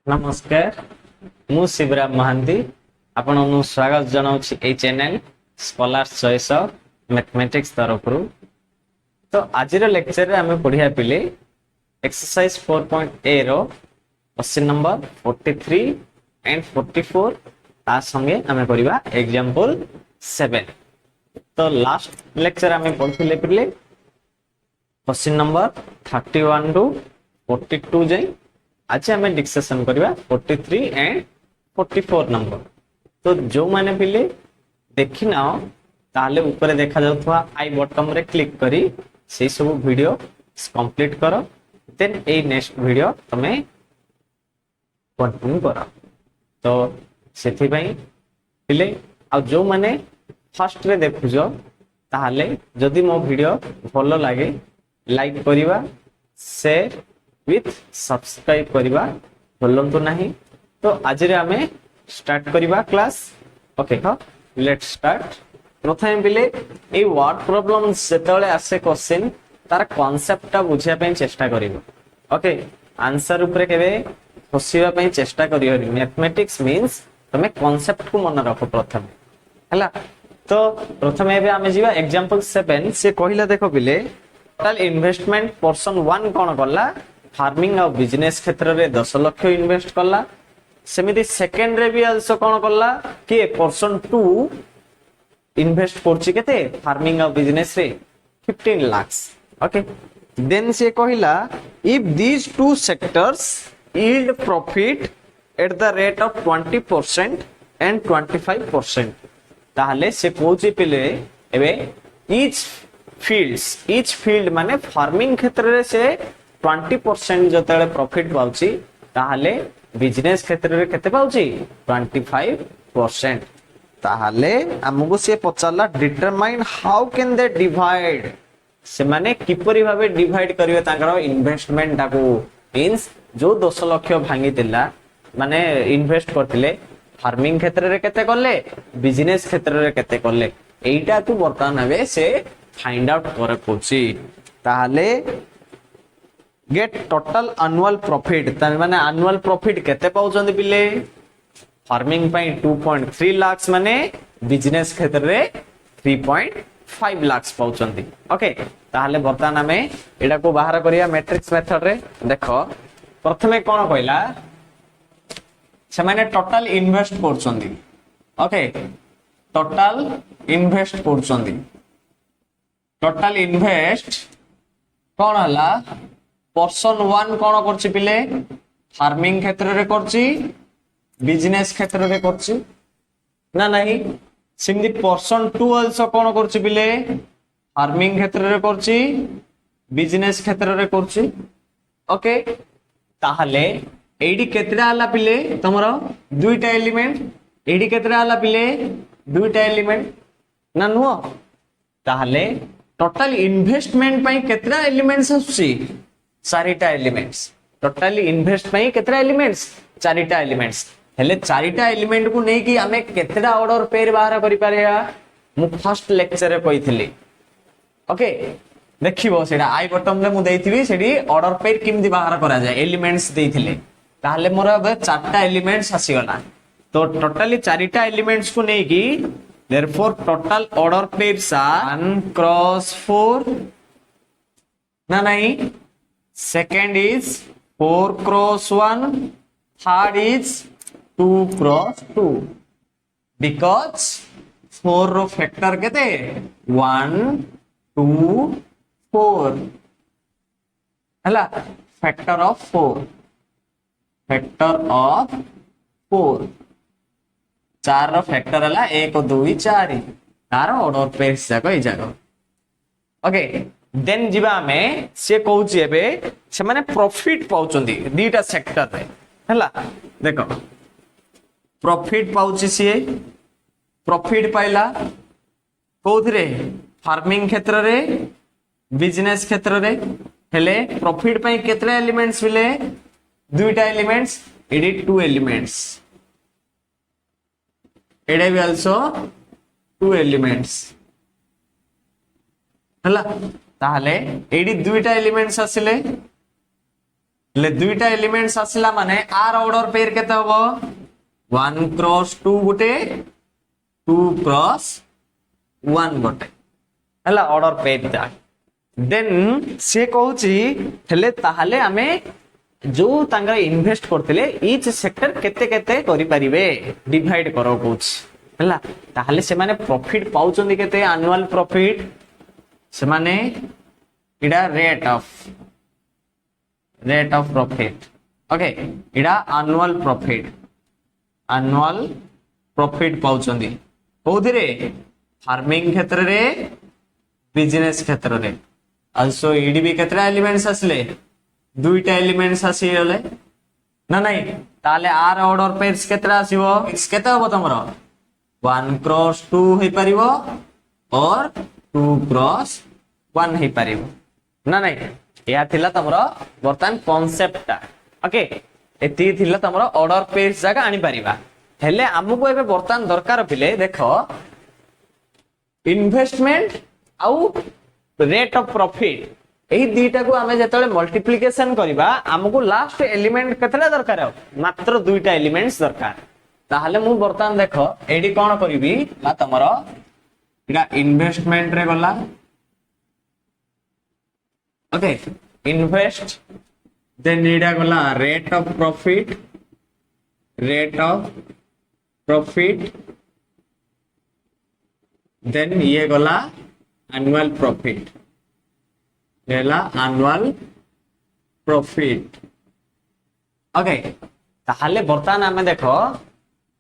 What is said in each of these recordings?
नमस्कार मु शिवराम महांती आपन स्वागत जनाऊँ ए channel scholars choice of mathematics तरफ तो आज लेक्चर रे आमे पढ़िया पिले एक्सरसाइज 4.a रो क्वेश्चन नंबर 43 एंड 44 ता संगे आमे करिवा एग्जांपल 7 तो लास्ट लेक्चर आमे पढ़थिले पिले क्वेश्चन नंबर 31 टू 42 जाई आज आम डिस्कशन करवा 43 एंड 44 नंबर तो जो माने पिले देखि ना ताले ऊपर देखा जाउथवा आई बटन रे क्लिक करी से सब वीडियो कंप्लीट करो देन ए नेक्स्ट वीडियो तमे कंटिन्यू करो तो सेथि पई पिले आ जो माने फर्स्ट रे देखुजो ताले जदि मो वीडियो भलो लागे लाइक करिवा शेयर विथ सब्सक्राइब करिवा भूलंतु नहीं तो आज रे हमें स्टार्ट करिवा क्लास ओके हा लेट्स स्टार्ट प्रथम बिले ए वर्ड प्रॉब्लम सेतले आसे क्वेश्चन तार कांसेप्ट ता बुझिया पई चेष्टा करिवो ओके आंसर ऊपर केबे फसिबा पई चेष्टा करियो मैथमेटिक्स मींस तमे कांसेप्ट को मन रखो प्रथम हला तो प्रथम एबे हमें जीवा एग्जांपल 7 से कहिला देखो बिले टोटल इन्वेस्टमेंट पर्सन 1 कोन करला फार्मिंग और बिजनेस क्षेत्र रे 10 लाख इन्वेस्ट करला सेमिति सेकंड रे भी आल्सो कोन करला कि पर्सन 2 इन्वेस्ट करछि केते फार्मिंग और बिजनेस रे 15 लाख ओके देन से कहिला if these two sectors yield profit at the rate of 20% and 25% ताहले से कोछि पिले एबे ईच फील्ड माने फार्मिंग क्षेत्र रे से 20% जतले प्रॉफिट पाउची ताहले बिजनेस क्षेत्र रे केते पाउची 25% ताहले हमगो से पचाला determine how can they divide से माने किपरि भाबे डिवाइड करिवे तांकर इन्वेस्टमेंट ताको मींस जो 10 लाख भांगी दिला माने इन्वेस्ट करथिले फार्मिंग क्षेत्र रे केते करले बिजनेस क्षेत्र रे केते करले एटा तू बर्तमान हबे से फाइंड आउट करे कोची ताहले गेट टोटल एनुअल प्रॉफिट तार माने एनुअल प्रॉफिट केते पाउचंदी पिले फार्मिंग पई 2.3 लाख माने बिजनेस क्षेत्र रे 3.5 लाख पाउचंदी ओके ताहले बर्तमान हमें एडा को बाहर करिया मैट्रिक्स मेथड रे देखो प्रथमे कोन कहला से माने टोटल इन्वेस्ट करचंदी ओके टोटल इन्वेस्ट करचंदी टोटल इन्वेस्ट कोन हला पर्सन 1 कोन करछि पिले फार्मिंग क्षेत्र रे करछि बिजनेस क्षेत्र रे करछि ना नहीं सिमदी पर्सन 2 आल्सो कोन करछि पिले फार्मिंग क्षेत्र रे करछि बिजनेस क्षेत्र रे करछि ओके ताहले एडी केतरा हला पिले तमरो दुईटा एलिमेंट एडी केतरा हला पिले दुईटा एलिमेंट ना नुहो ताहले टोटल इन्वेस्टमेंट पई केतरा एलिमेंट्स आछी चारिटा एलिमेंट्स टोटली इन्वेस्ट पई केतरा एलिमेंट्स चारिटा एलिमेंट्स हेले चारिटा एलिमेंट को नै कि हमें केतरा ऑर्डर पेयर बाहर करि पारेया मु फर्स्ट लेक्चर रे कहिथिली ओके देखिबो सेडा आई बटन रे मु देइथिबी सेडी ऑर्डर पेयर किमदी बाहर करा जाय एलिमेंट्स देइथिले ताहले मोर अब चारटा एलिमेंट्स आसी गला तो टोटली चारिटा एलिमेंट्स को नै कि therefore total order pairs are 1 cross 4 ना नहीं second is 4 cross 1 third is 2 cross 2 because 4 rho factor केते 1 2 4 हला फैक्टर ऑफ 4 चार रो फैक्टर हला 1 2 4 तार ऑर्डर पे जाको ए जाको ओके देन जीवा में से कहूची एबे से माने प्रॉफिट पाउचंदी दीटा सेक्टर रे हला देखो प्रॉफिट पाउची से प्रॉफिट पाइला कोउथरे फार्मिंग क्षेत्र रे बिजनेस क्षेत्र रे हेले प्रॉफिट पई केतरे एलिमेंट्स मिले दुईटा एलिमेंट्स एडी टू एलिमेंट्स एडे भी आल्सो टू एलिमेंट्स हला ताहले एडी दुईटा एलिमेंट्स आसिले ले दुईटा एलिमेंट्स आसिला माने आर ऑर्डर पेयर केते हबो 1 क्रॉस 2 गुटे 2 क्रॉस 1 गुटे हला ऑर्डर पेयर दा देन से कहूची हेले ताहले आमे जो तांगा इन्वेस्ट करथिले ईच सेक्टर केते केते करि परिबे डिवाइड करो कुछ हला ताहले से माने प्रॉफिट पाउचंदी केते एनुअल प्रॉफिट से माने इडा रेट ऑफ प्रॉफिट ओके इडा एनुअल प्रॉफिट पाउचंदी कोउथिरे फार्मिंग क्षेत्र रे बिजनेस क्षेत्र रे आल्सो ईडी भी केतरा एलिमेंट्स आसले दुईटा एलिमेंट्स आसी गले ना नहीं ताले आर ऑर्डर पेयर्स केतरा आसीबो एक्स केते होबो तमरो 1 क्रॉस 2 हे परिबो और 2 क्रॉस 1 हे परिबो ना नहीं या थिला तमरो वर्तमान कांसेप्ट ओके एती थिला तमरो ऑर्डर पेयर्स जागा आनी परिबा हेले हमको एबे वर्तमान दरकार पिले देखो इन्वेस्टमेंट आउ रेट ऑफ प्रॉफिट एही दुईटा को आमे जेतले मल्टीप्लिकेशन करिबा हमको लास्ट एलिमेंट केतला दरकार हो मात्र दुईटा एलिमेंट्स दरकार ताहले मु वर्तमान देखो एडी कोन करिवि ला तमरो इडा इन्वेस्टमेंट रे गला ओके इन्वेस्ट देन इडा गला रेट ऑफ प्रॉफिट देन ये गला एनुअल प्रॉफिट एला एनुअल प्रॉफिट ओके ताहले बर्तमान हमें देखो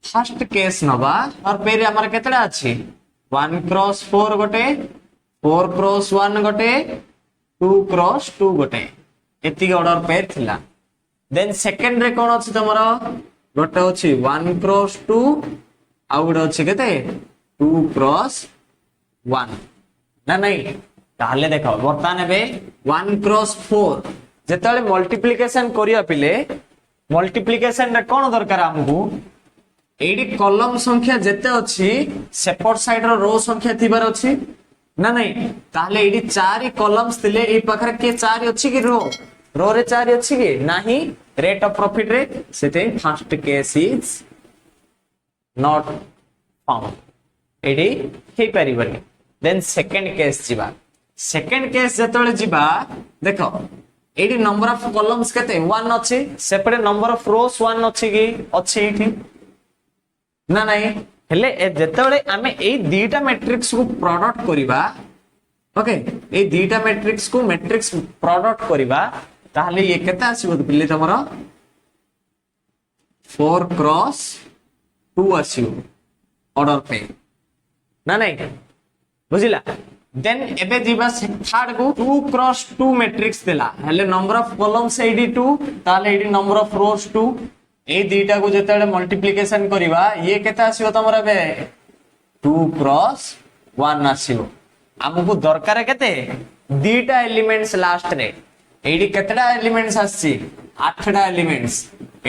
फर्स्ट केस नबा और पेरे हमर केतडा अछि 1 क्रॉस 4 गोटे 4 क्रॉस 1 गोटे 2 क्रॉस 2 गोटे एति ऑर्डर पेयर थिला देन सेकंड रे कोन अछि तमरो गोटे अछि 1 क्रॉस 2 आ गोटे अछि केते 2 क्रॉस 1 ना नहीं ताहले देखो वर्तमान एबे 1 क्रॉस 4 जेतले मल्टीप्लिकेशन करिया पिले मल्टीप्लिकेशन रे कोन दरकार हमकु एडी कॉलम संख्या जेते अछि सेपट साइड रो रो संख्या थिबार अछि ना नहीं ताहले एडी 4 कॉलम्स थिले ए पाखरे के 4 अछि कि रो रे 4 अछि कि नाही रेट ऑफ प्रॉफिट रे सेते first case is not found एडी हे परिबनी देन सेकंड केस जिबा सेकंड केस जेतले जिबा देखो एडी नंबर ऑफ कॉलम्स केते 1 अछि सेपरे नंबर ऑफ रोस 1 अछि कि अछि एठी ना नहीं हेले ए जेतले आमे ए दीटा मैट्रिक्स को प्रोडक्ट करिबा ओके ए दीटा मैट्रिक्स को मैट्रिक्स प्रोडक्ट करिबा ताहले ये केते आसीबो बिल्ली तमरो 4 क्रॉस 2 आसीबो ऑर्डर पे ना नहीं बुझिला देन एबे जीवा थर्ड को 2 क्रॉस 2 मैट्रिक्स देला हेले नंबर ऑफ कॉलम्स 82 ताले एडी नंबर ऑफ रोज 2 ए दीटा को जेतेले मल्टीप्लिकेशन करिवा ये केता आसीबो तमरा बे 2 क्रॉस 1 आसीबो हमकु दरकार केते दीटा एलिमेंट्स लास्ट रे एडी केतडा एलिमेंट्स आसी 8टा एलिमेंट्स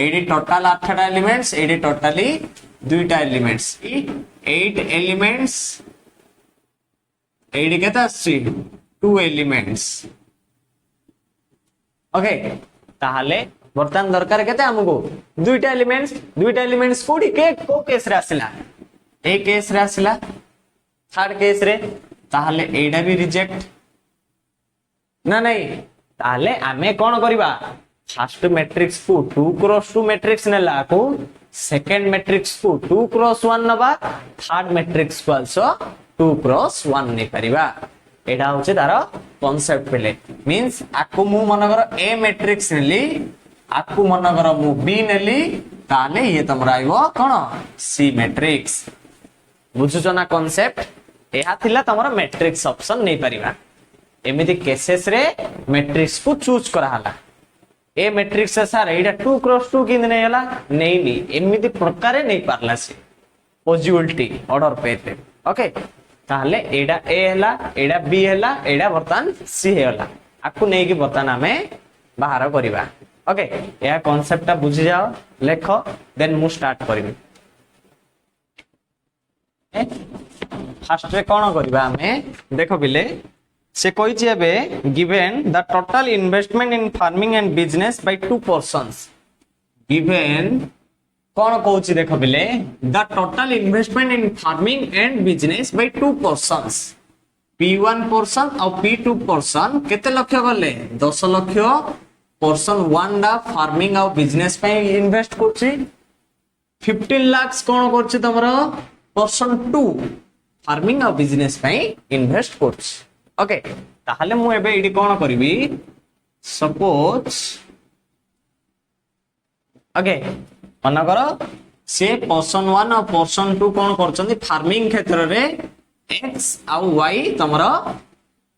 एडी टोटल 8टा एलिमेंट्स एडी टोटली दुईटा एलिमेंट्स 8 एलिमेंट्स एडी केता आसी 2 एलिमेंट्स ओके ताहले वर्तमान दरकार केते हमकु दुईटा एलिमेंट्स कोडी के को केस रे आसिला ए केस रे आसिला थर्ड केस रे ताहले एडा भी रिजेक्ट ना नहीं ताहले आमे कोन करिबा फर्स्ट मैट्रिक्स को 2 क्रॉस 2 मैट्रिक्स नेला को सेकंड मैट्रिक्स को 2 क्रॉस 1 नबा थर्ड मैट्रिक्स को आल्सो 2 क्रॉस 1 नै परिबा एडा होचे तारो कांसेप्ट पेले मींस आकु मु मनगर ए मैट्रिक्स नेली आकु मनगर मु बी नेली ताले ये तमरा आइबो कोन सी मैट्रिक्स बुझुचो ना कांसेप्ट एहा थिला तमरा मैट्रिक्स ऑप्शन नै परिबा एमिति केसेस रे मैट्रिक्स को चूज करा हला ए मैट्रिक्स सर एडा 2 क्रॉस 2 किन नै हला नै नी एमिति प्रकार नै पारला से पॉजिटिविटी ऑर्डर पेयर ओके ताहले एडा ए हला एडा बी हला एडा बर्तन सी हेला आकु नै कि बर्तन हमें बाहर करिबा ओके या कांसेप्ट ता बुझि जाओ लेख देन मु स्टार्ट करिबी फर्स्ट रे कोन करिबा हमें देखो बिले से कोई एबे given the total investment in farming and business by two persons given कौन कहूँ देख बिले the total investment in farming and business by two persons P1 person और P2 पर्सन केते लक्ष्य गले 10 लाख पर्सन 1 डा फार्मिंग और बिजनेस पे इन्वेस्ट करछि 15 लाख कोन करछि तमरो पर्सन 2 फार्मिंग और बिजनेस पे इन्वेस्ट करछि ओके ताहले मु एबे इडी कोन करबी सपोज ओके मन करो से पर्सन 1 और पर्सन 2 कोन करछन्ती फार्मिंग क्षेत्र रे x और y तमरो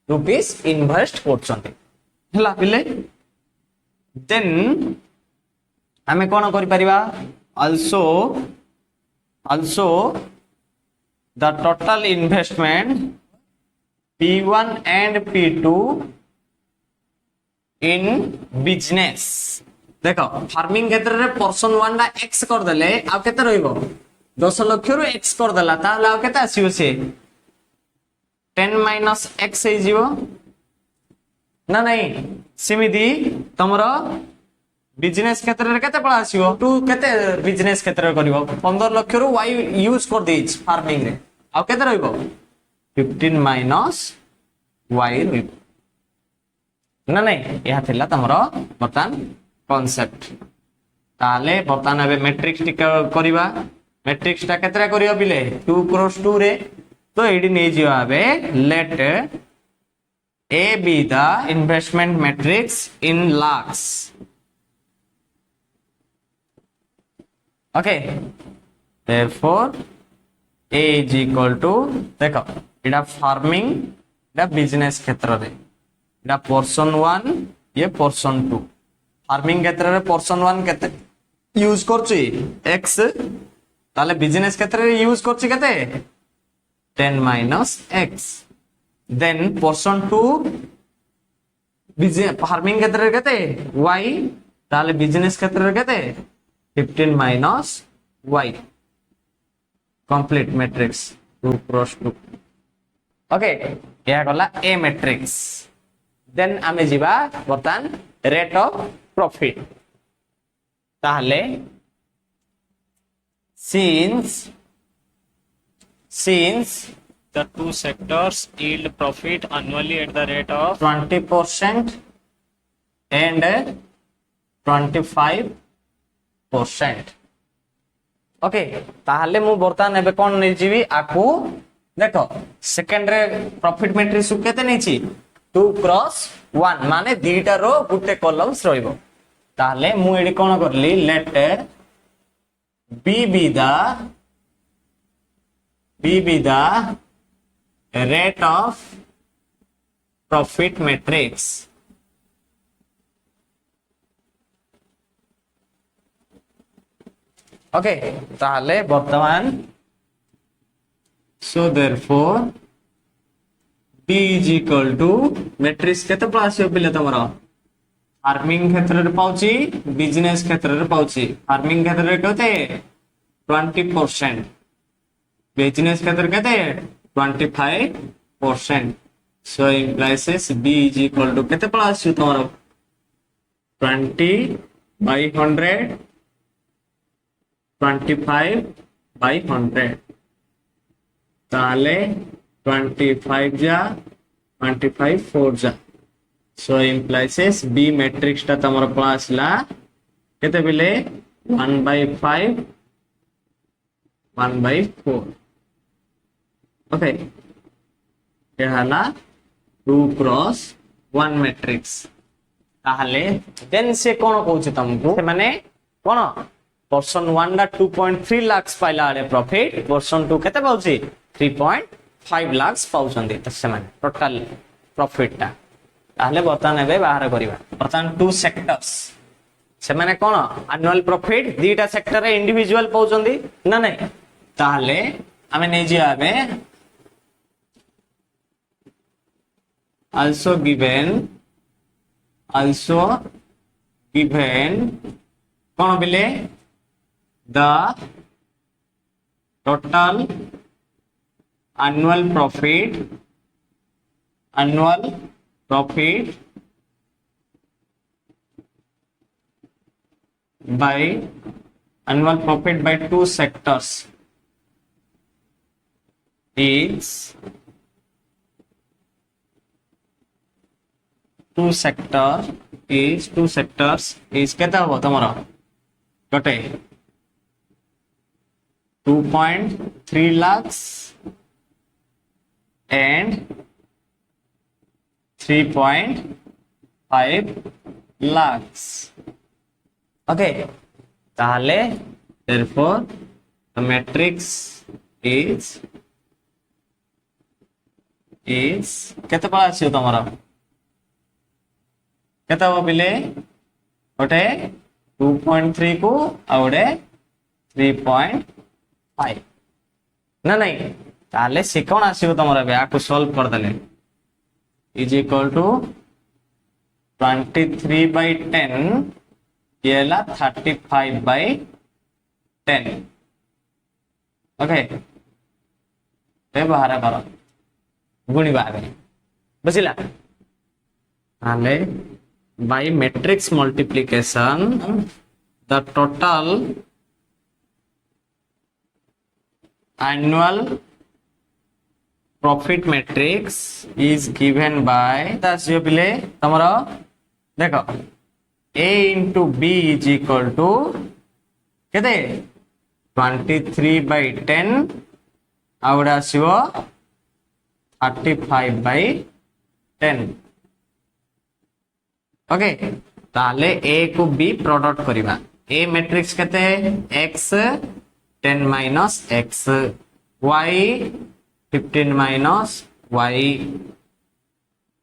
रुपीस इन्वेस्ट करछन्ती हला पिले देन हमें कोन करि परिबा also the total investment P1 and P2 in business देखो फार्मिंग क्षेत्र रे पर्सन 1 दा x कर देले आ केते रहइबो 10 लाख रु x कर देला ताले आ केते आसीबो से 10 माइनस x हे जीवो ना नहीं सिमिदी तमरो बिजनेस क्षेत्र रे केते पळा आसीबो तू केते बिजनेस क्षेत्र रे करबो 15 लाख रु y यूज कर देछ फार्मिंग रे आ केते रहइबो 15 माइनस y ना नहीं यह थिला तमरो बर्तन कांसेप्ट ताले बर्तन एबे मैट्रिक्स टिक करबा मैट्रिक्स ता केतरा करियो बिले 2 क्रॉस 2 रे तो एडी नै जियो आबे late A be the investment matrix in lakhs okay therefore A is equal to देखो इडा फार्मिंग इडा बिजनेस क्षेत्र रे इडा पर्सन 1 ये पर्सन 2 फार्मिंग क्षेत्र रे पर्सन 1 केते यूज करछि x ताले बिजनेस क्षेत्र रे यूज करछि केते 10 minus x then person 2 business farming क्षेत्र रे केते y ताले बिजनेस क्षेत्र रे केते 15 minus y complete matrix 2 cross 2 okay या गला ए मैट्रिक्स देन आमे जीवा बर्तन रेट ऑफ प्रॉफिट ताहले since The two sectors yield profit annually at the rate of 20% and 25% okay ताहले मु बर्तन एबे कोन नै जीवी आकू देखो सेकंड रे प्रॉफिट मैट्रिक्स केते नै छी 2 क्रॉस 1 माने दीटा रो गुटे कॉलम्स रहइबो ताहले मु एडी कोन करली let B be the rate of profit matrix okay ताहले वर्तमान so therefore B is equal to matrix केते पासियो बिले तमरो फार्मिंग क्षेत्र रे पाउची बिजनेस क्षेत्र रे पाउची फार्मिंग क्षेत्र रे केते 20% बिजनेस क्षेत्र केते 25% so implies B is equal to केते पासियो तमरो 20 by 100 25 by 100 ताले 25 जा 25 4 जा so implies B matrix ता तमरो पळासला केते बिले 1 by 5 1 by 4 ओके ये हला 2 क्रॉस 1 मैट्रिक्स ताहले देन से कोन कहूची तुमको से माने कोन पर्सन 1 दा 2.3 लाख पाइला आले प्रॉफिट पर्सन 2 केते पाउची 3.5 लाख पाउचंदी त से माने टोटल प्रॉफिट ता ताहले बर्तन एबे बाहर करिबा बर्तन टू सेक्टर्स से माने कोन एनुअल प्रॉफिट दीटा सेक्टर रे इंडिविजुअल पाउचंदी ना नहीं তাহলে আমি নেই যাবে also given কোন বিলে the total annual profit by two sectors is two sectors is কেতে হবো তোমার গোটে 2.3 lakhs and 3.5 lakhs. Okay, তাহলে therefore the matrix is কেতে পড়া আছে তোমার কেতে হবো বিলে গোটে 2.3 को आउडे 3.5 ना नहीं ताले से कौन आसीबो तमरा बे आको सॉल्व कर देले इज इक्वल टू 23/10 येला 35/10 ओके ते बाहर करो गुणी बागे बुझिला ताले by matrix multiplication the total annual profit matrix is given by dasyo bile tomara dekho a into b is equal to kete 23/10 aura asibo 35/10 okay ताले a को b प्रोडक्ट करिबा a मैट्रिक्स केते x 10 minus x y 15 minus y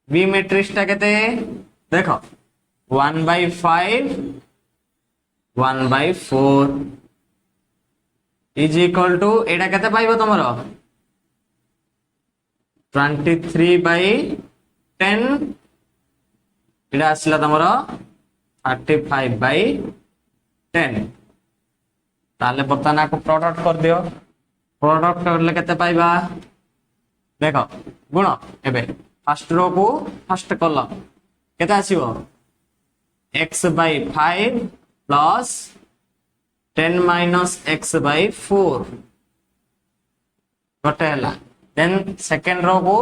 b matrix टा केते देखो 1/5 1/4 is equal to एटा केते पाइबो तमरो 23/10 এটা আসলে তোমার 35/10 তাহলে বর্তমান আকু প্রোডাক্ট কর দিও প্রোডাক্ট করলে কেতে পাইবা দেখো গুণ এবে ফার্স্ট রো কো ফার্স্ট কলম কেতে আসিবো x/5 প্লাস 10 minus x/4 গটে হলা দেন সেকেন্ড রো কো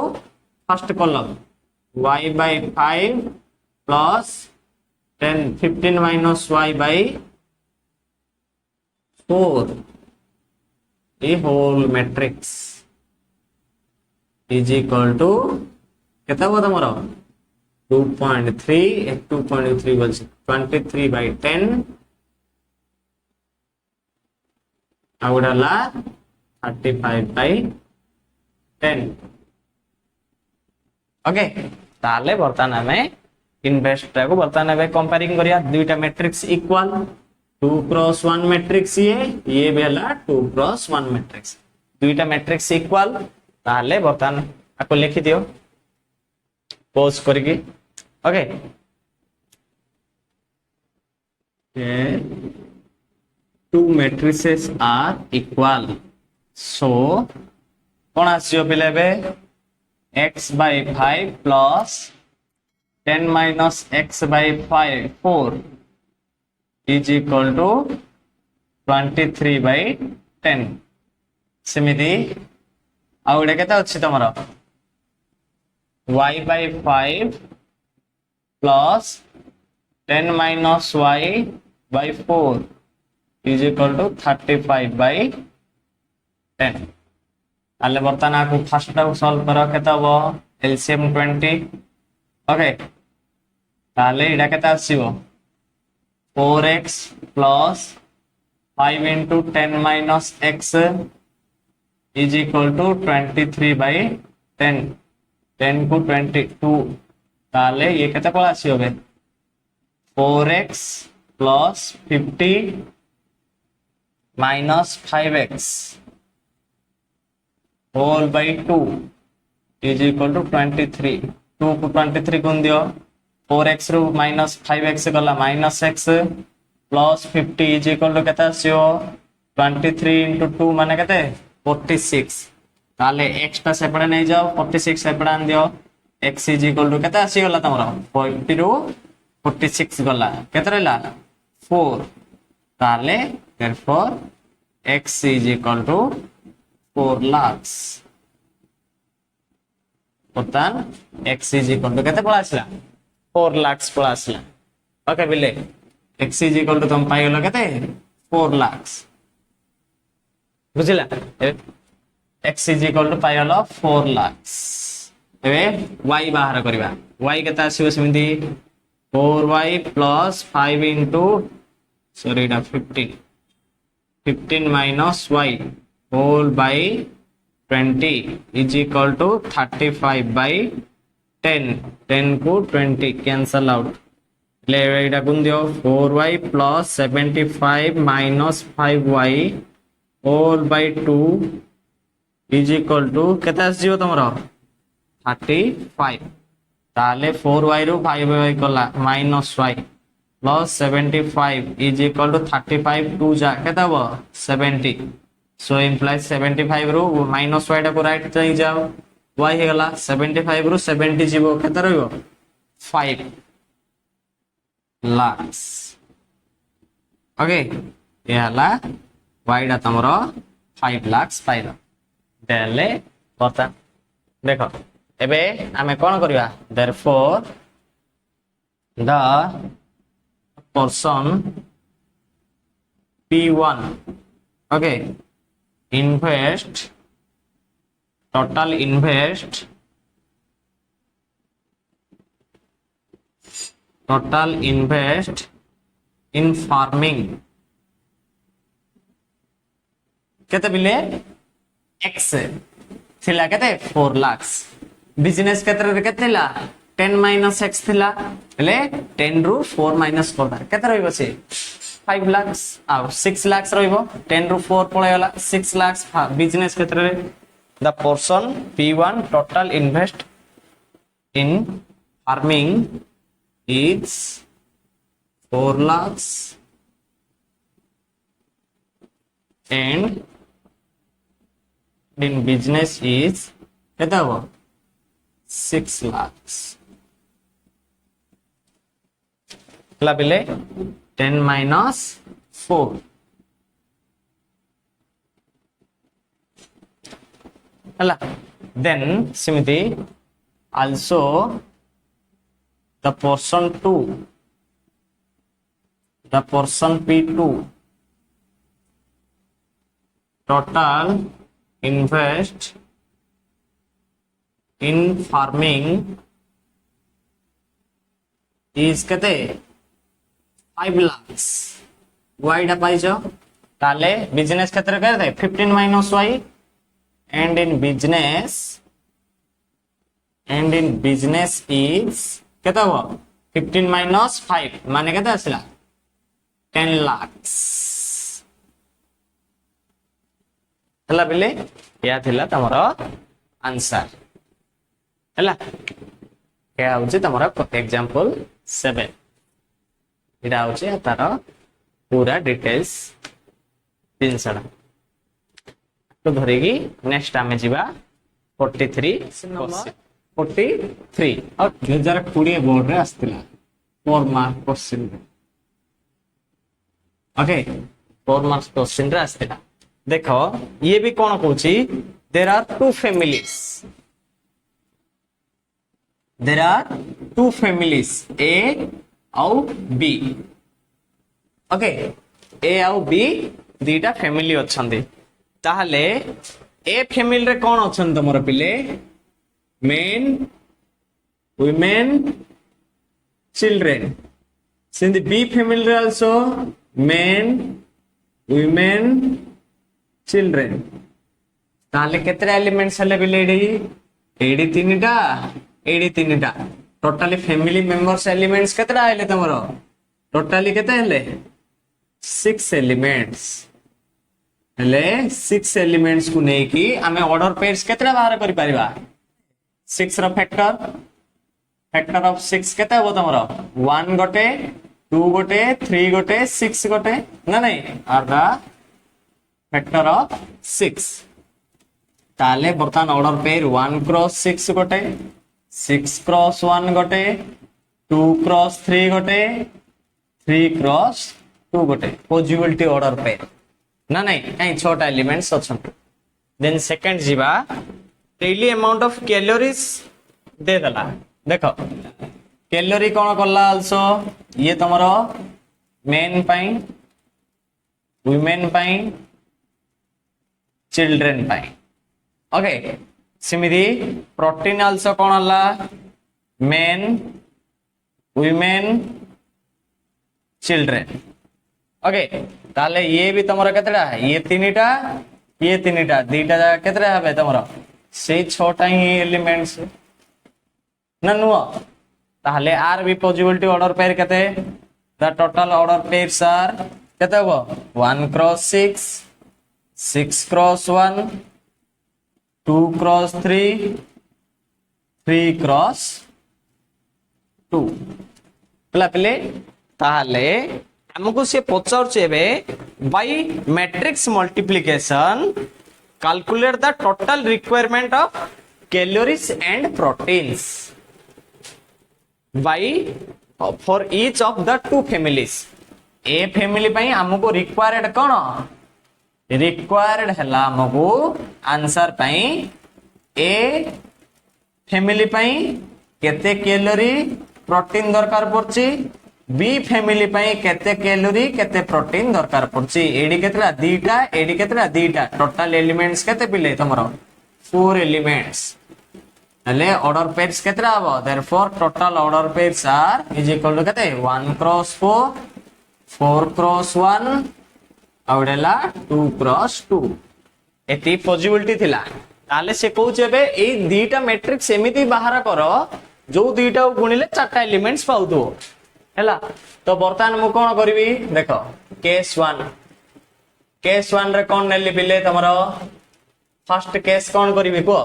ফার্স্ট কলম y/5 plus 15 minus y/4 a whole matrix is equal to केता हुआ तुम्हारा 2.3 बोलছি 23/10 आउडला 35/10 ओके ताले बर्तन हमें इन्वेस्ट को बर्तन हमें कंपेयरिंग करिया दुईटा मैट्रिक्स इक्वल 2x1 मैट्रिक्स ये भी हला 2x1 मैट्रिक्स दुईटा मैट्रिक्स इक्वल ताले बर्तन आपको लिखि दियो पॉज करके okay two matrices are equal so कौन आसियो पिलेबे x/5 plus 10 minus x/4 is equal to 23/10 सेमिति आउडे केता अछि तमरो y/5 plus 10 minus y/4 is equal to 35/10 आले बर्तन आपको फर्स्ट टाइम सॉल्व करो केता हो एलसीएम 20 ओके ताले Ida केता आसीबो 4x plus 5 into 10 minus x is equal to 23/10 10 को 22 ताले ये केता को आसी होबे 4x plus 50 minus 5x whole by 2 is equal to 23 2 को 23 गुण दियो 4x रु माइनस 5x गला minus x plus 50 is equal to केते आसियो 23 into 2 माने केते 46 ताले x टा सेपड़े नहीं जाओ 46 सेपड़े आन दियो x इज इक्वल टू केते आसी गला तमरो 50 रु 46 गला केते रहला 4 ताले therefore x is equal to 4 lakhs बर्तमान x is equal to केते पळा आसला 4 lakhs पळा आसला ओके बिले x is equal to तुम पाई गलो केते 4 lakhs बुझिला x is equal to पाई गलो 4 lakhs एबे y बाहर करबा y केते आसीबो सेमिति 4y plus 5 into sorry ना 15 minus y whole by 20 is equal to 35 by 10 10 को 20 cancel out ले एटा गुण दियो 4y plus 75 minus 5y whole by 2 is equal to केते आसीयो तमरो 35 ताले 4y रु 5y कला minus y plus 75 is equal to 35 2 जा केते हो 70 so implies 75 रु minus y टा को राइट चई जाओ y हे गला 75 रु 70 जीवो केते रहइबो 5 lakhs ओके ये हला y टा तमरो 5 lakhs पाइलो देले बता देखो एबे आमे कोन करबा therefore the person P1 okay invest total invest in farming केते बिले x थिला केते 4 lakhs बिजनेस क्षेत्र रे केते ला 10 minus x थिला ले 10 रु 4 minus 4 केते रहइबो से 5 lakhs आ 6 lakhs रहइबो 10 रु 4 पळे गला 6 lakhs बिजनेस क्षेत्र रे the person P1 total invest in farming is 4 lakhs and in business is केते हो 6 lakhs ला बिले 10 minus 4 हला then सिमिति also the person P2 total invest in farming is केते 5 lakhs y टा पाइजो ताले बिजनेस क्षेत्र करते 15 minus y and in business is केते हो 15 minus 5 माने केते आसला 10 lakhs हला बिले या थिला तमरो आंसर हला क्या होची तमरो एग्जांपल 7 इडा होची तार पूरा डिटेल्स 300 तो धरेगी नेक्स्ट आमे जीवा 43 नंबर 43 और 2020 बोर्ड रे आस्तिला 4 mark question okay 4 marks question रे आस्तिला देखो ये भी कौन कहूची देयर आर टू फैमिलीज ए और बी ओके ए और बी दीटा फैमिली अच्छंदी ताहले ए फैमिली रे कौन अच्छन तमरो पिले मेन वुमेन चिल्ड्रेन सिंध बी फैमिली रे आल्सो मेन वुमेन चिल्ड्रेन ताले केतरा एलिमेंट्स हले बिले एडी तीनटा टोटली फैमिली मेंबर्स एलिमेंट्स केतरा आइले तमरो टोटली केते हले 6 एलिमेंट्स हेले 6 एलिमेंट्स को नहीं कि आमे ऑर्डर पेयर्स केतरा बाहर करि परिबा 6 रो फैक्टर ऑफ 6 केते हो तमरो 1 गोटे 2 गोटे 3 गोटे 6 गोटे ना नहीं आर द फैक्टर ऑफ 6 ताले बर्तमान ऑर्डर पेयर 1 क्रॉस 6 गोटे 6 क्रॉस 1 गोटे 2 क्रॉस 3 गोटे 3 क्रॉस 2 गोटे पॉसिबिलिटी ऑर्डर पेयर ना नहीं कहीं 6टा एलिमेंट्स अछन देन सेकंड जीवा डेली अमाउंट ऑफ कैलोरीज दे दला देखो कैलोरी कौन करला आल्सो ये तमरो मेन पाई वुमेन पाई चिल्ड्रेन पाई ओके सिमिदी प्रोटीन आल्सो कौन हला मेन वुमेन चिल्ड्रेन ओके ताले ये भी तमरो केतडा ये तीनटा दीटा जागा केतडा हबे तमरो से 6टा ही एलिमेंट्स ना नुह ताहले आर भी पॉसिबिलिटी ऑर्डर पेयर केते the total order pairs are केते हो 1 क्रॉस 6 6 क्रॉस 1 2 क्रॉस 3 3 क्रॉस 2 पला पले ताहले हमको से पचारछे बे by matrix multiplication calculate the total requirement of calories and proteins by for each of the two families a family पई हमको रिक्वायर्ड कोन रिक्वायर्ड हला हमको आंसर पई a family पई केते कैलोरी प्रोटीन दरकार पड़ची b family पई केते कैलोरी केते प्रोटीन दरकार पड़ची एडी केतला दीटा टोटल एलिमेंट्स केते पिले तमरो 4 एलिमेंट्स हले ऑर्डर पेयर्स केतरा हबो therefore total order pairs are is equal to केते 1 क्रॉस 4 क्रॉस 1 आउडेला 2 क्रॉस 2 एती पॉसिबिलिटी थिला ताले से कहउचे बे ए दीटा मैट्रिक्स एमिति बाहर करो जो दीटा गुणिले 4टा एलिमेंट्स पाउ दो हैला तो बर्तमान मु कोन करबी देखो केस 1 रे कोन नेली बिले तमरो फर्स्ट केस कोन करबी को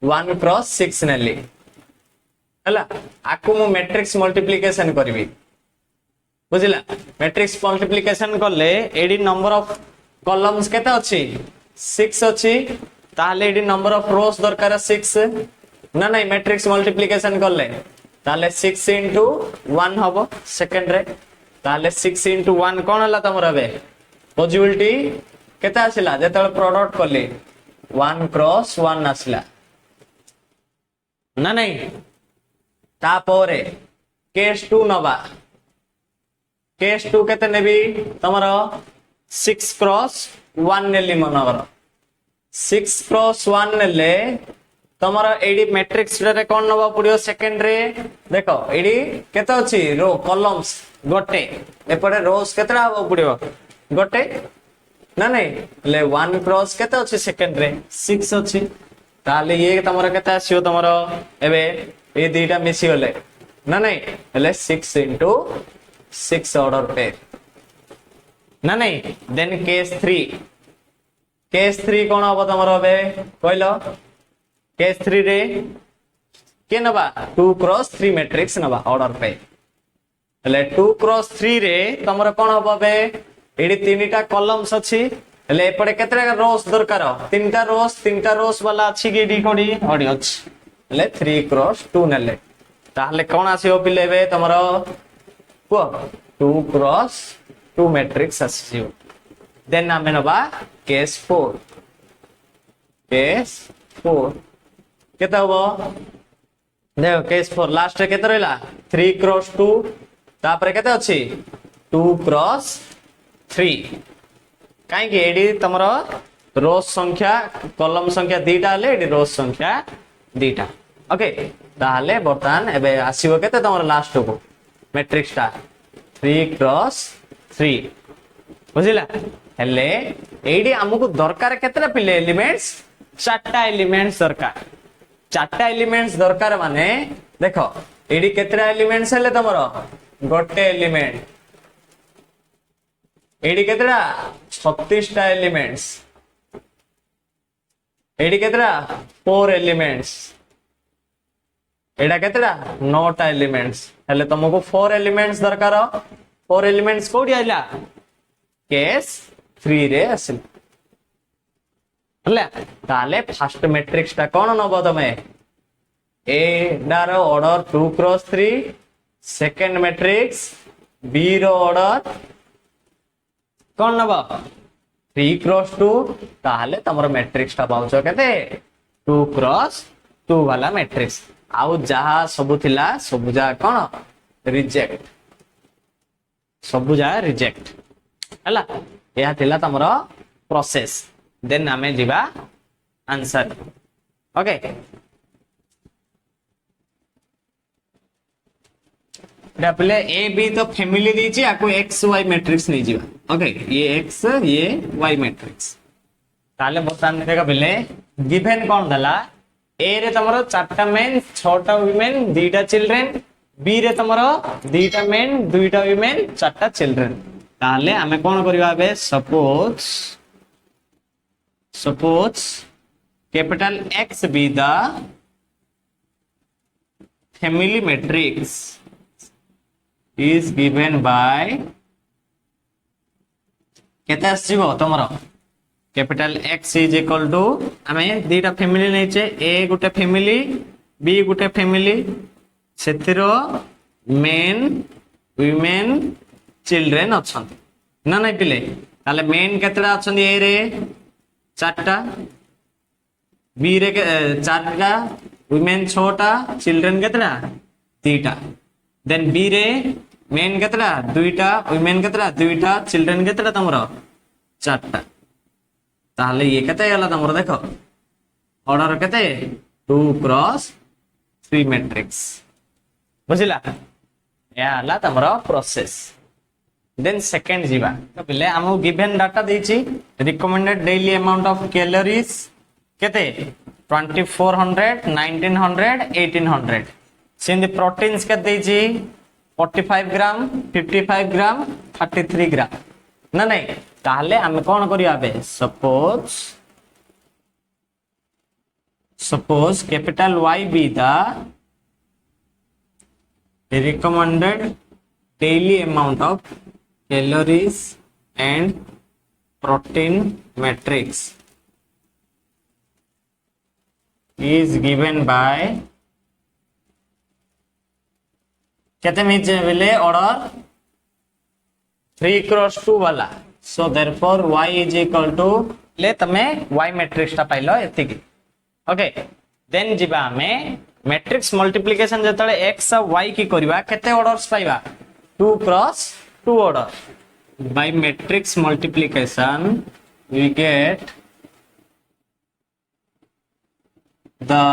1 क्रॉस 6 नेली हला आकु मु मैट्रिक्स मल्टीप्लिकेशन करबी बुझिला मैट्रिक्स मल्टीप्लिकेशन करले एडी नंबर ऑफ कॉलम्स केते अछि 6 अछि ताले एडी नंबर ऑफ रोज दरकार 6 ना नहीं मैट्रिक्स मल्टीप्लिकेशन करले ताले 6 into 1 हबो सेकंड रे ताले 6 into 1 कोन हला तमरा बे पॉसिबिलिटी केते आसिला जेतले प्रोडक्ट करले 1 क्रॉस 1 आसिला ना नहीं तापोरे केस 2 नबा केस 2 केते नेबी तमरो 6 क्रॉस 1 नेली मनवर 6 क्रॉस 1 नेले तमरो एडी मैट्रिक्स रे कोन नबा पडियो सेकंड रे देखो एडी केते अछि रो कॉलम्स गोटे एपडे रोज केतरा हबो पडियो गोटे ना नहीं ले 1 क्रॉस केते अछि सेकंड रे 6 अछि ताले ये तमरो केते आसियो तमरो एबे ए दीटा मिसी होले ना नहीं ले 6 into 6 ऑर्डर पे ना नहीं देन केस 3 कोन हबो तमरो बे कहलो केस 3 रे के नबा 2 क्रॉस 3 मैट्रिक्स नबा ऑर्डर पे ले 2 क्रॉस 3 रे तमरो कोन हबो बे एडी तीनटा कॉलम्स अछि ले एपडे केतरा रोज दरकार तीनटा रोज वाला अछि कि डी कोडी ओडी अछि ले 3 क्रॉस 2 नेले ताहले कोन आसीओ पिलेबे तमरो को 2 क्रॉस 2 मैट्रिक्स आसीओ देन नामे नबा केस 4 केता हो देखो केस 4 लास्ट रे केते रहला 3 क्रॉस 2 तापरे केते अछि 2 क्रॉस 3 काई कि एडी तमरो रोज संख्या कॉलम संख्या दीटा हले एडी रोज संख्या दीटा ओके ताहले बर्तमान एबे आसीबो केते तमरो लास्ट को मैट्रिक्स टा 3 क्रॉस 3 बुझिला हेले एडी हमकु दरकार केतरा पिले एलिमेंट्स 4टा एलिमेंट्स दरकार माने देखो एडी केतरा एलिमेंट्स हले तमरो गोटे एलिमेंट एडी केतरा 36टा एलिमेंट्स एडी केतरा 4 एलिमेंट्स एडा केतरा 9टा एलिमेंट्स हेले तुमको 4 एलिमेंट्स दरकार 4 एलिमेंट्स कोडी आइला केस 3 रे असिल हले ताले फर्स्ट मैट्रिक्स ता कोन नबो तमे ए डार order 2 cross 3 second matrix B रो ऑर्डर कोन नबो 3 क्रॉस 2 ताले तमरो मैट्रिक्स ता पाउछो केते 2 क्रॉस 2 वाला मैट्रिक्स आउ जहा सबु थिला सबु जा कोन रिजेक्ट सबु जा रिजेक्ट हला या थिला तमरो प्रोसेस देन आमे जिबा आंसर ओके पहले ए बी तो फैमिली दीची आको एक्स वाई मैट्रिक्स नहीं जीवा ओके ये एक्स ये वाई मैट्रिक्स ताले बर्तमान देखा पहले गिवन कौन दला ए रे तमरो 4टा मेन 6टा वुमेन 2टा चिल्ड्रन बी रे तमरो 2टा मेन 2टा वुमेन 4टा चिल्ड्रन ताले हमें कौन करिवा बे suppose capital X be the family matrix is given by केते आसीबो तमरो capital x is equal to हमें दीटा फैमिली नैचे a गुटे फैमिली b गुटे फैमिली सेतिरो मेन वुमेन चिल्ड्रन अछन ना नै पिले ताले मेन केतरा अछन ए रे 4टा b रे 4टा वुमेन 6टा चिल्ड्रन केतरा 3टा देन बी रे मेन केतरा 2टा वुमेन केतरा 2टा चिल्ड्रन केतरा तमरो 4टा ताले ये केते गला तमरो देखो ऑर्डर केते 2 क्रॉस 3 मैट्रिक्स बुझिला या हला तमरो प्रोसेस देन सेकंड जीवा तो पहले हमो गिवन डाटा देछि recommended daily amount of calories केते 2400 1900 1800 सिंध प्रोटीन्स के देजी 45 ग्राम 55 ग्राम 33 ग्राम ना नहीं ताहले हमें कौन करिया बे suppose capital Y be the recommended daily amount of calories and protein matrix is given by कहते मिले ऑर्डर 3 क्रॉस 2 वाला so therefore y is equal to ले तमे y मैट्रिक्स ता पाइलो एतिकी ओके देन जिबा हमें मैट्रिक्स मल्टीप्लिकेशन जतले x और y की करबा केते ऑर्डर्स पाइबा 2 cross 2 order by matrix multiplication we get the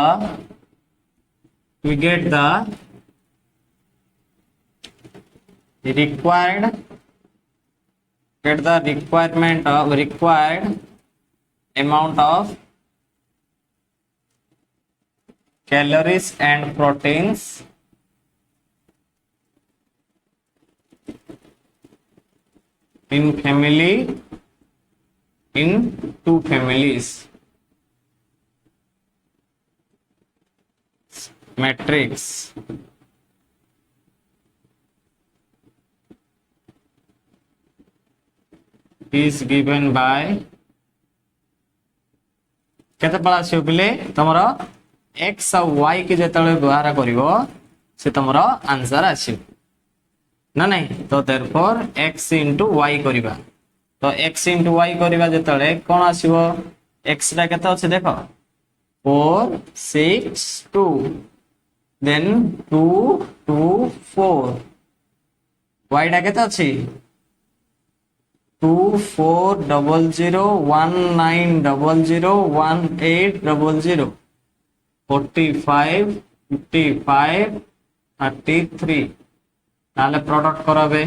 required amount of calories and proteins in two families matrix is given by केते पळा से पिले तमरो x और y के जेतले व्यवहार करिवो से तमरो आंसर आसी ना नहीं तो देयरफॉर x y करिबा तो x y करिबा जेतले कोन आसीबो x रा केते अछि देखो 4 6 2 देन 2 2 4 y रा केते अछि 240019001800 45 55 33 ताले प्रोडक्ट करबे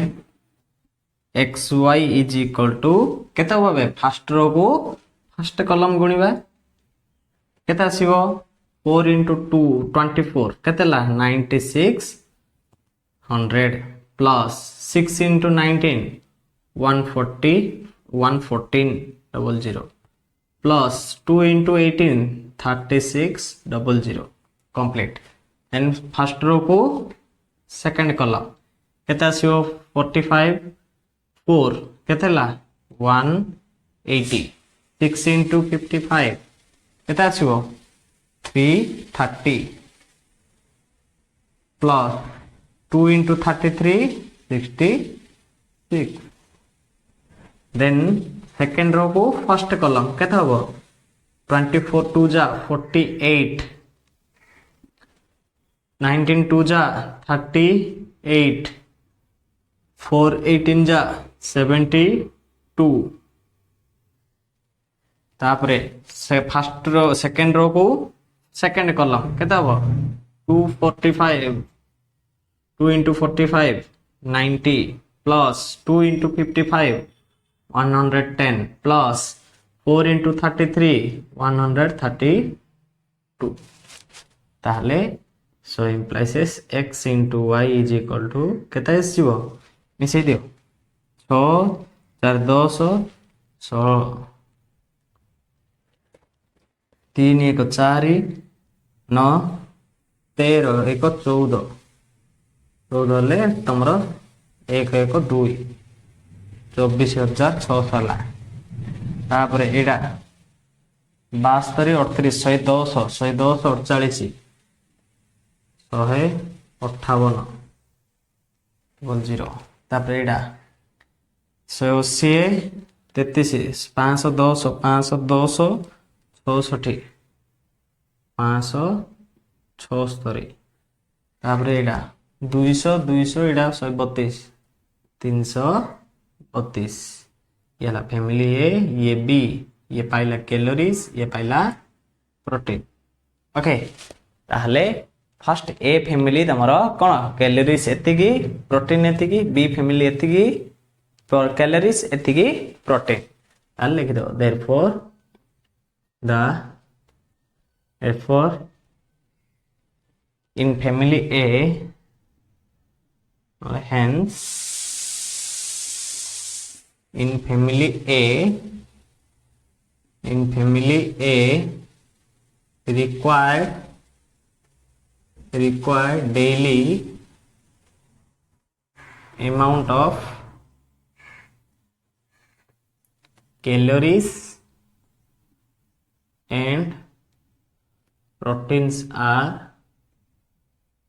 xy इज इक्वल टू केते होबे फर्स्ट रो को फर्स्ट कॉलम गुणीबा केते आसीबो 4 into 2 24 केते ला 9600 plus 6 into 19 140 11400 plus 2 into 18 3600 complete. And first row को second column केते आसियो 45 4 केते ला 180 6 into 55 केते आसियो 330 plus 2 into 33 66. Then second row को first column केते होबो 24 2 जा 48 19 2 जा 38 4 18 जा 72 तापरे से फर्स्ट रो सेकंड रो को सेकंड कॉलम केते हबो 245 2 into 45 90 plus 2 into 55 110 plus 4 into 33 132 ताहले so implies x into y is equal to केते आसीबो मिसै दियो 6 4 10 6 3 1 4 9 13 1 14 14 ले तमरो 1 1 2 24,600 ହେଲା तापरे एडा 72 38 110 110 48 158 0 तापरे एडा 180 33 510 510 64 576 तापरे एडा 200 200 एडा 132 332 ये ला फैमिली ए ये बी ये पाइला कैलोरीज ये पाइला प्रोटीन ओके ताहले फर्स्ट ए फैमिली तमरो कोन कैलोरीज एतिकी प्रोटीन एतिकी बी फैमिली एतिकी कैलोरीज एतिकी प्रोटीन ताल लिख दो therefore in family A hence in family A required daily amount of calories and proteins are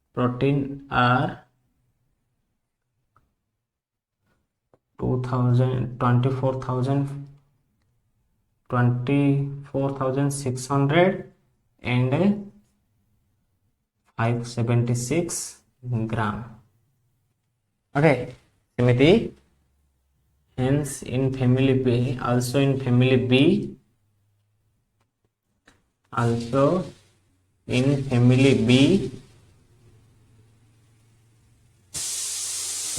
24,600 and 576 gram. Okay, seମିତି hence in family B also in family B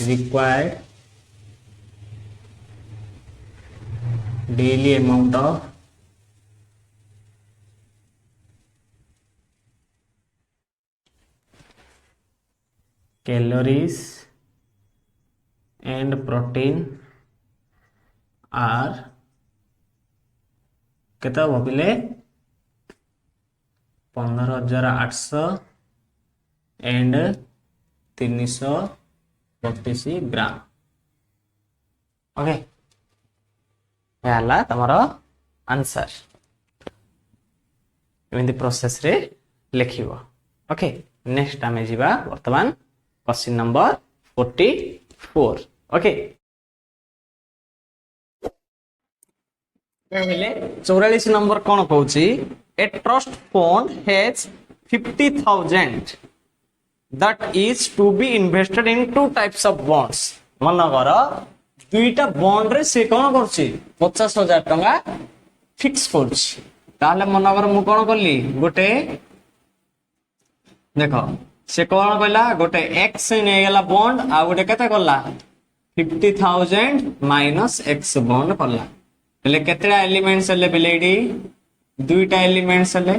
required daily amount of calories and protein are केता भाविले 15,800 and 332 gram okay याला तमरो answer एमिति process रे लिखिबो okay next आमे जिबा वर्तमान question number 44 okay कहले 44 number कोन कहूची a trust fund has 50,000 that is to be invested in two types of bonds मन कर दुईटा बॉन्ड रे से कोन करछि 50,000 टका फिक्स करछि ताले मन कर मु कोन करली गोटे देखो से कोन कहला गोटे x ने गेला बॉन्ड आ गोटे केते करला 50,000 माइनस x बॉन्ड करला એટલે કેટલા એલિમેન્ટ્સ એટલે બિલેડી दुईटा एलिमेंट्स ले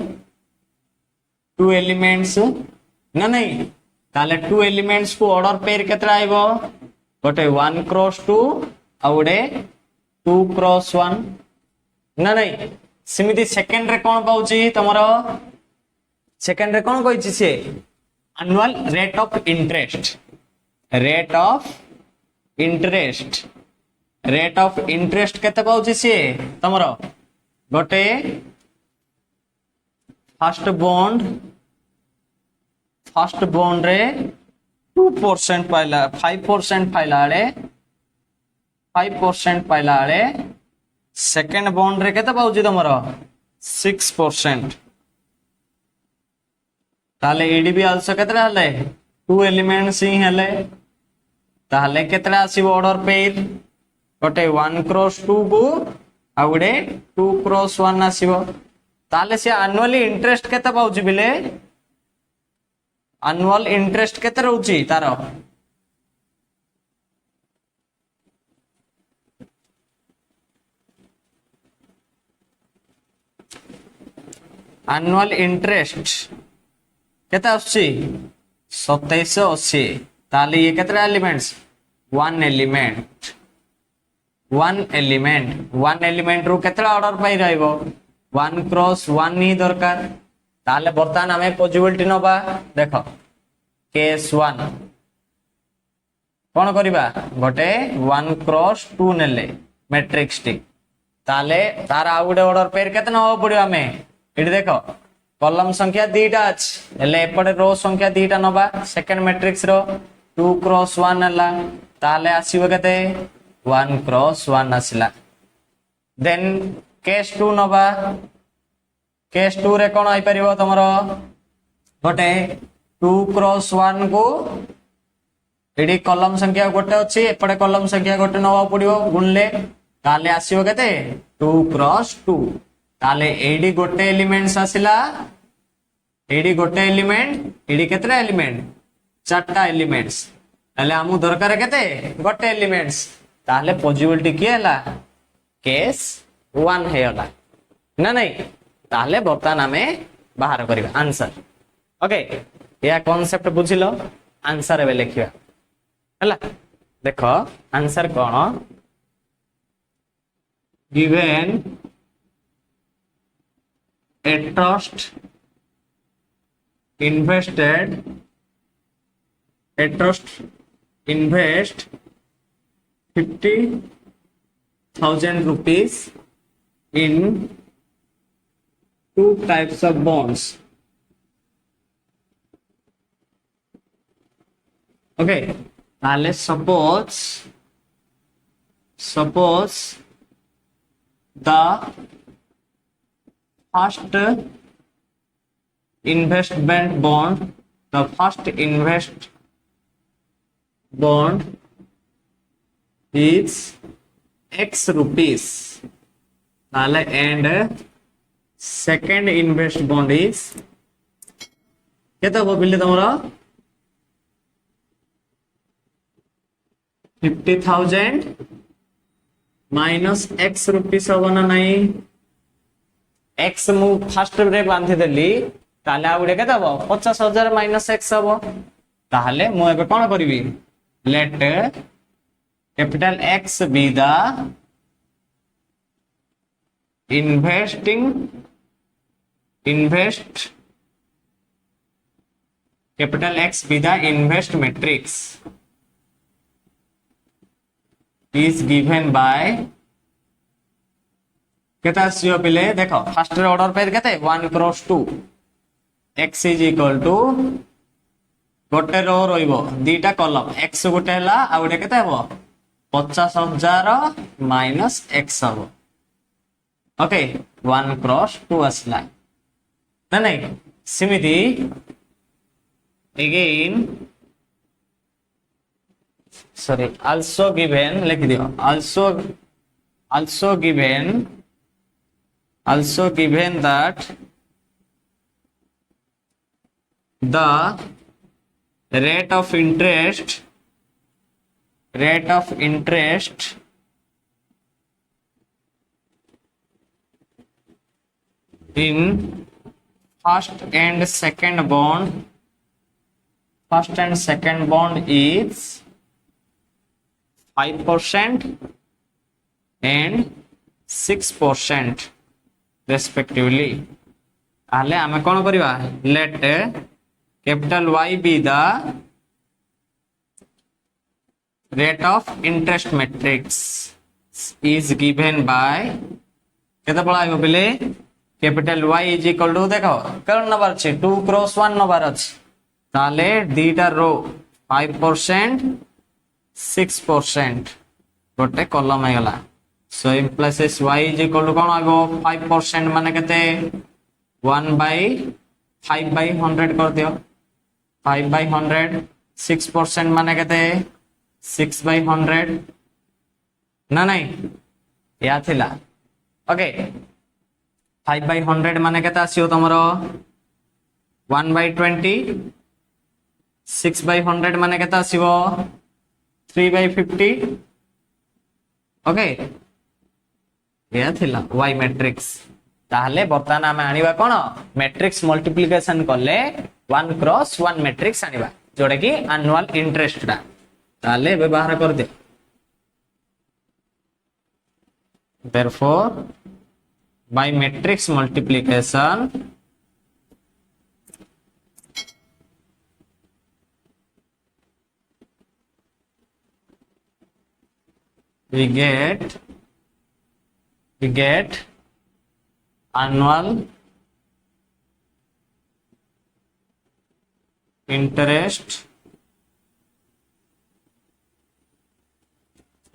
टू एलिमेंट्स ना नहीं ताले टू एलिमेंट्स को ऑर्डर पेयर केतरा आइबो गोटे 1 क्रॉस 2 आ गोटे 2 क्रॉस 1 ना नहीं सेमिति सेकंड रे कोन पाउची तमरो सेकंड रे कोन कहिछि से annual rate of interest rate of interest केते पाउची से तमरो गोटे फर्स्ट बॉन्ड रे 2% पाइला 5% पाइला रे 5% पाइला रे सेकंड बॉन्ड रे केते पाउची तमरो 6%। ताले एडी भी आल्सो केतरा हले 2 एलिमेंट्स ही हले ताले केतरा आसीबो ऑर्डर पेयर गोटे 1 क्रॉस 2 को आ गुडे 2 क्रॉस 1 आसीबो ताले से एनुअली इंटरेस्ट केते पाउची बिले एनुअल इंटरेस्ट केते रहउची तारो एनुअल इंटरेस्ट केते आछी 2780 ताले ये केतरा एलिमेंट्स 1 एलिमेंट रु केतरा ऑर्डर पाई रहइबो 1 क्रॉस 1 ही दरकार ताले बर्तमान हमें पॉसिबिलिटी नबा देखो केस 1 कोन करिबा गोटे 1 क्रॉस 2 नेले मैट्रिक्स टी ताले तार आ गुडे ऑर्डर पेयर केते न हो पड़ियो हमें एठी देखो कॉलम संख्या दीटा अछि एले एपडे रो संख्या दीटा नबा सेकंड मैट्रिक्स रो 2 क्रॉस 1 हला ताले आसीबो केते 1 क्रॉस 1 आसिला देन केस 2 नबा केस 2 रे कोन आइ परिबो तमरो गोटे 2 क्रॉस 1 को एडी कॉलम संख्या गोटे अछि एपडे कॉलम संख्या गोटे नबा पड़ियो गुणले ताले आसीबो केते 2 क्रॉस 2 ताले एडी गोटे एलिमेंट्स आसिला एडी गोटे एलिमेंट एडी केतरा एलिमेंट चारटा एलिमेंट्स ताले हमु दरकार केते गोटे एलिमेंट्स ताले पॉसिबिलिटी की हला केस 1 हेला ना नहीं ताले बर्तमान हमें बाहर करिबा आंसर ओके या कांसेप्ट बुझिलो आंसर एबे लिखिबा हला देखो answer cone given a trust invest 50,000 rupees in 2 types of bonds. Okay, let's suppose the first investment bond is x rupees and second invest bond is केता हो बिल्ले तमरा 50,000 minus x rupees होना नहीं x मु first ray बांधी देली ताले आ गुडे केता हो 50,000 minus x हबो ताले मु एबे कोन करबी let capital X be the capital X be the इन्वेस्ट मैट्रिक्स is given by केता सियो पिले देखो फर्स्ट रे ऑर्डर पे केते 1 cross 2 x is equal to गोटे रो रोइबो दीटा कॉलम x गोटे हला आ गोटे केते हबो 50,000 माइनस x हबो ओके 1 क्रॉस 2 असला ना नहीं सिमिति अगेन sorry also given लिख दियो also given that the rate of interest in first and second bond is 5% and 6%. respectively ତାହେଲେ ଆମେ କଣ କରିବା let capital Y be the rate of interest matrix is given by केते पळाइबो बिले capital Y is equal to देखो कौन number अछि 2 cross 1 number अछि ताले दीटा रो 5% 6% गोटे कॉलम हे गला सो implies Y is equal to कौन आइबो 5% माने केते 1 by 5 by 100 कर दियो 5 by 100 6% माने केते 6 by 100 ना नहीं या थिला ओके 5 by 100 माने केते आसीओ तमरो 1 by 20 6 by 100 माने केते आसीबो 3 by 50 ओके या थिला y मैट्रिक्स ताहले बर्तमान आमे आनिबा कोन मैट्रिक्स मल्टीप्लिकेशन करले 1 क्रॉस 1 मैट्रिक्स आनिबा जोडे की एनुअल इंटरेस्ट दा ताहले व्यवहार कर दे therefore by matrix multiplication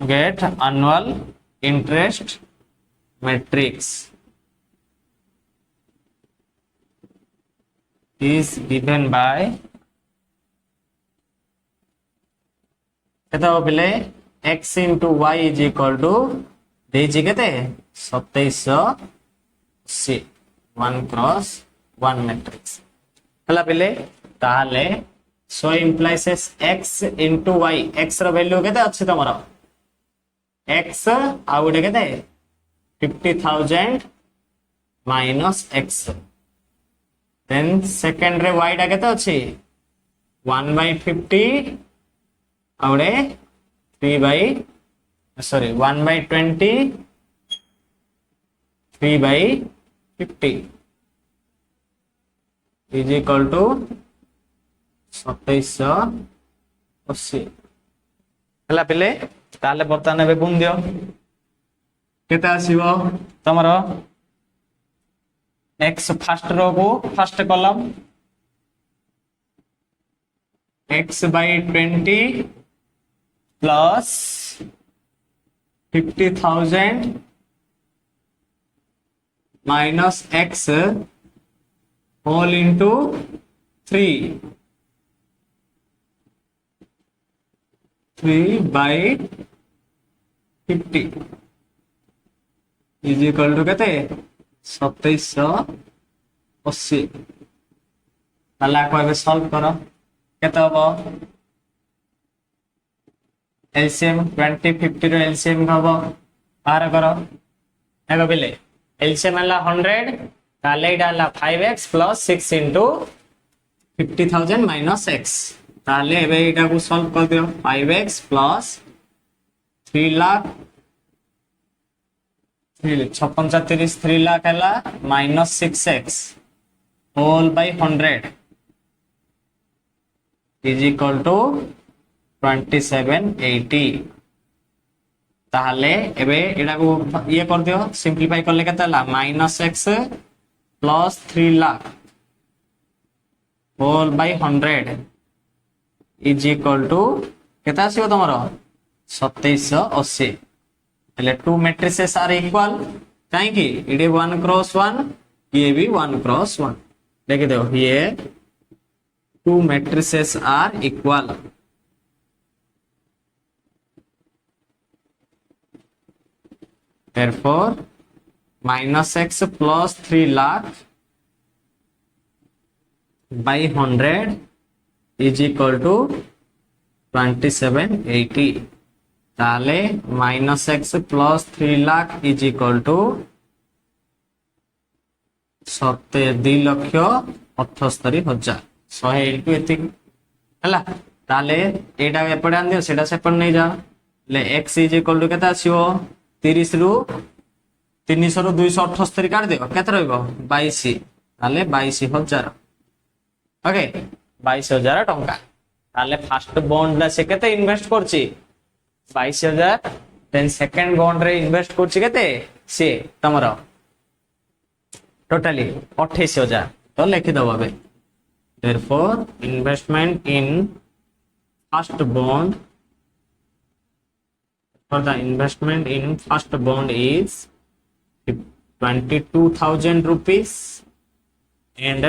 we get annual interest matrix is given by केते होबिले x into y is equal to देजी केते 2780 1 क्रॉस 1 मैट्रिक्स हला बिले ताले so implies x into y x रो वैल्यू केते अछि तमरो x आ उडे केते 50000 minus x then second रे y डा केते अछि 1 by 50 आउडे 3 by 1 by 20 3 by 50 is equal to 2780 हला पिले ताले बर्तमान एबे गुण दियो केते आसीबो तमरो x फर्स्ट रो को first column x by 20 plus 50,000 minus x whole into 3 by 50 is equal to केते 2780 ताला को एबे सॉल्व करो केते हबो एलसीएम 20 50 रो एलसीएम हबो बाहर करो एगो बिले एलसीएम हला 100 ताले डाला 5x plus 6 into 50,000 minus x ताले एबे एटा को सॉल्व कर दियो 5x plus 3 लाख 3 लाख हला minus 6x whole by 100 is equal to 2780 ताहले एबे एडा को ये कर दियो सिंपलीफाई करले केते हला -x plus 3 lakh whole by 100 is equal to केते आसीबो तमरो 2780 એટલે टू मैट्रिसेस आर इक्वल काहे कि इडे 1 क्रॉस 1 ये भी 1 क्रॉस 1 देख दो ये two matrices are equal therefore -x plus 3 lakh by 100 is equal to 2780 ताले -x plus 3 lakh is equal to 2,78,000 100 into एतिक हला ताले एटा एपडे आन दियो सेटा सेपड नै जा ले x is equal to केता आसीओ 30 रु 300 ରୁ 278 କାଟି ଦିଅ କେତେ ରହିବ 22 ତାহଲେ 22,000 ओके 22,000 टंका ताले फर्स्ट बॉन्ड ला से केते इन्वेस्ट करछि 22,000 देन सेकंड बॉन्ड रे इन्वेस्ट करछि केते से तमरो टोटली 28,000 तो लिखि दबो अबे therefore investment in first bond for the investment in first bond is 22,000 rupees and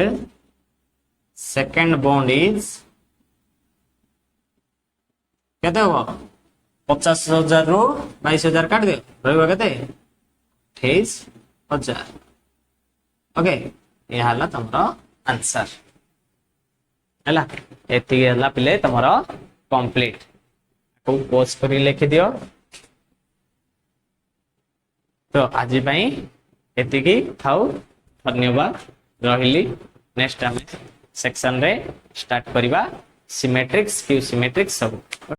second bond is केते हो 50,000 रो 22,000 काट दे रहइबा केते 28,000 ओके ये हला तमरो आंसर हला एति हला पिले तमरो कंप्लीट को पोज करी लिखि दियो तो आज पई एति की थाउ धन्यवाद रहिली नेक्स्ट टाइम सेक्शन रे स्टार्ट करिबा सिमेट्रिक्स क्यू सिमेट्रिक्स सब।